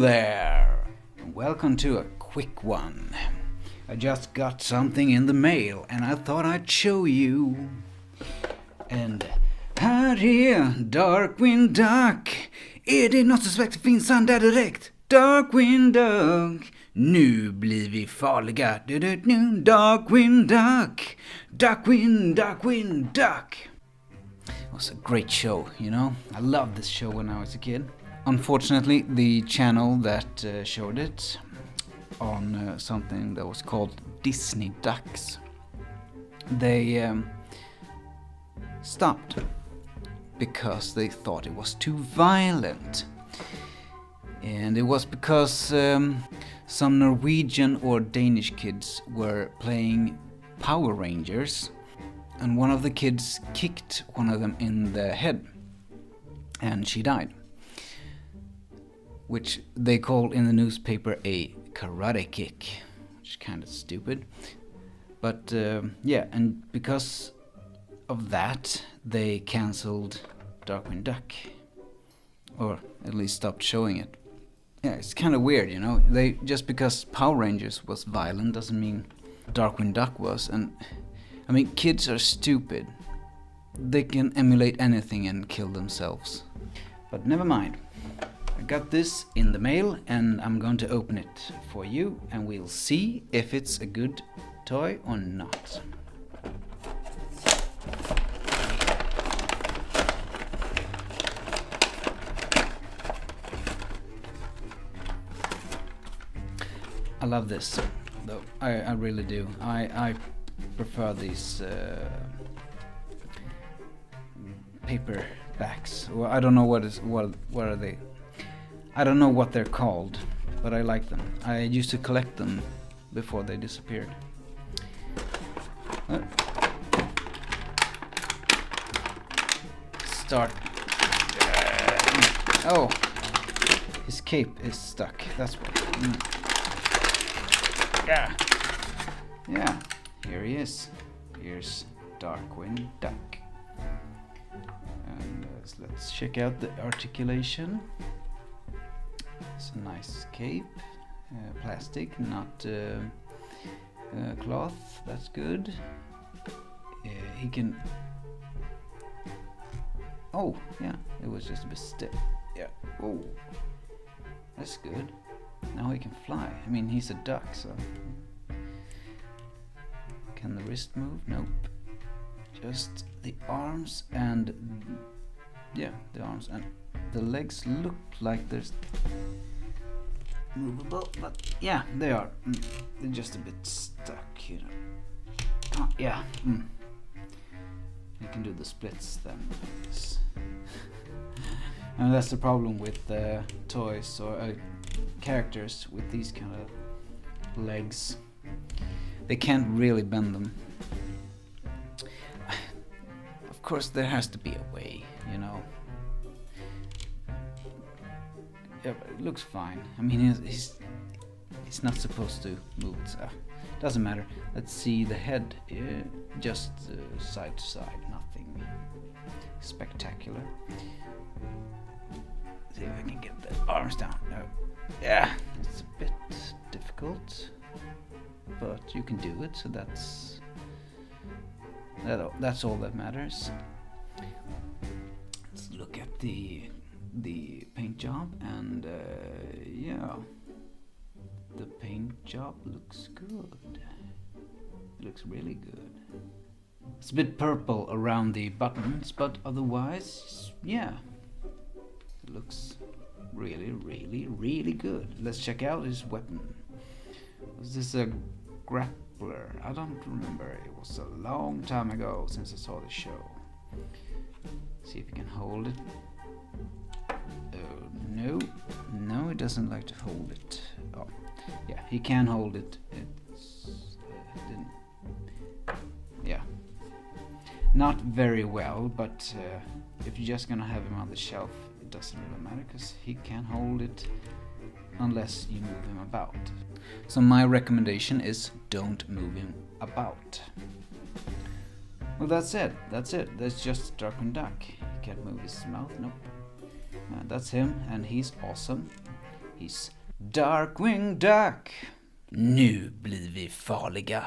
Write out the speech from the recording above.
there! Welcome to a quick one. I just got something in the mail and I thought I'd show you. And här är Darkwing Duck. Är det något suspekt finns han där direkt. Darkwing Duck. Nu blir vi farliga. Darkwing Duck. Darkwing Duck. It was a great show, you know. I loved this show when I was a kid. Unfortunately, the channel that showed it on something that was called Disney Ducks, they stopped because they thought it was too violent. And it was because some Norwegian or Danish kids were playing Power Rangers, and one of the kids kicked one of them in the head, and she died. Which they called in the newspaper a karate kick, which is kind of stupid. But yeah, and because of that, they cancelled Darkwing Duck, or at least stopped showing it. Yeah, it's kind of weird, you know. They just because Power Rangers was violent doesn't mean Darkwing Duck was. And I mean, kids are stupid. They can emulate anything and kill themselves. But never mind. I got this in the mail and I'm going to open it for you and we'll see if it's a good toy or not. I love this though, I really do. I prefer these paperbacks. Well, I don't know what are they. I don't know what they're called, but I like them. I used to collect them before they disappeared. Start. Oh, his cape is stuck. That's what. Yeah. Here he is. Here's Darkwing Duck. And let's check out the articulation. It's a nice cape, plastic, not cloth. That's good. He can. Oh, yeah, it was just a bit stiff. Yeah. Oh, that's good. Now he can fly. I mean, he's a duck, so. Can the wrist move? Nope. Just the arms and yeah, the arms and the legs look like there's movable, but yeah, they are. They're just a bit stuck, you know. Oh, yeah. You can do the splits then. And that's the problem with toys or characters with these kind of legs. They can't really bend them. Of course, there has to be a way, you know. Yeah, but it looks fine. I mean, he's not supposed to move, so doesn't matter. Let's see the head, just side to side, nothing spectacular. See if I can get the arms down. No, yeah, it's a bit difficult, but you can do it. So that's all that matters. Let's look at the paint job, and yeah, the paint job looks good. It looks really good. It's a bit purple around the buttons, but otherwise, yeah, it looks really good. Let's check out his weapon. Was this a grappler? I don't remember. It was a long time ago since I saw the show. See if you can hold it. No, it doesn't like to hold it. Oh, yeah, he can hold it. Yeah, not very well, but if you're just gonna have him on the shelf, it doesn't really matter because he can hold it unless you move him about. So my recommendation is don't move him about. Well, that's it. That's just Darkwing Duck. He can't move his mouth. Nope. That's him, and he's awesome. He's Darkwing Duck. Nu blir vi farliga.